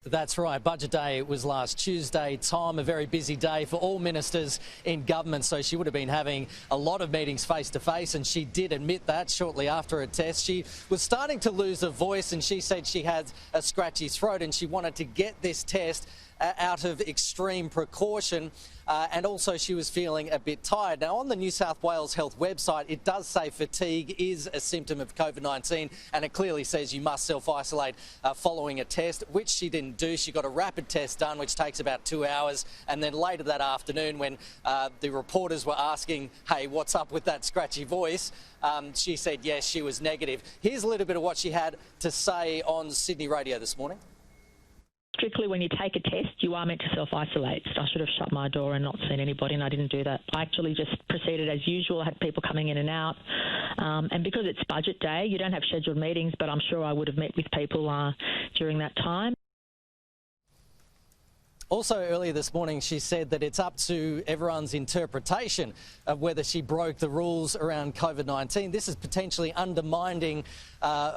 That's right. Budget day was last Tuesday. Tom, a very busy day for all ministers in government, so she would have been having a lot of meetings face-to-face, and she did admit that shortly after a test. She was starting to lose her voice, and she said she had a scratchy throat, and she wanted to get this test out of extreme precaution, and also she was feeling a bit tired. Now, on the New South Wales Health website, it does say fatigue is a symptom of COVID-19, and it clearly says you must self-isolate following a test, which she didn't do. She got a rapid test done, which takes about 2 hours, and then later that afternoon, when the reporters were asking, hey, what's up with that scratchy voice, she said yes, she was negative. Here's a little bit of what she had to say on Sydney radio this morning. Strictly, when you take a test, you are meant to self-isolate. So I should have shut my door and not seen anybody, and I didn't do that. I actually just proceeded as usual. I had people coming in and out. And because it's budget day, you don't have scheduled meetings, but I'm sure I would have met with people during that time. Also earlier this morning, she said that it's up to everyone's interpretation of whether she broke the rules around COVID-19. This is potentially undermining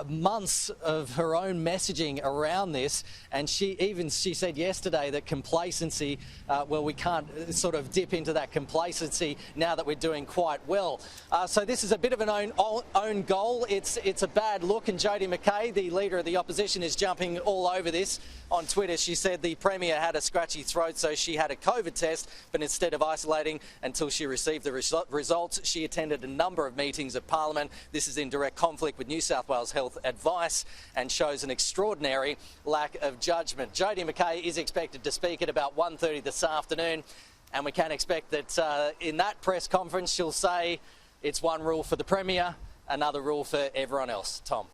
months of her own messaging around this. And she said yesterday that complacency, well, we can't sort of dip into that complacency now that we're doing quite well. So this is a bit of an own goal. It's a bad look, and Jodie McKay, the leader of the opposition, is jumping all over this on Twitter. She said the Premier had a scratchy throat, so she had a COVID test, but instead of isolating until she received the results, she attended a number of meetings at Parliament. This is in direct conflict with New South Wales Health advice and shows an extraordinary lack of judgement. Jodie McKay is expected to speak at about 1:30 this afternoon, and we can expect that in that press conference she'll say it's one rule for the Premier, another rule for everyone else. Tom.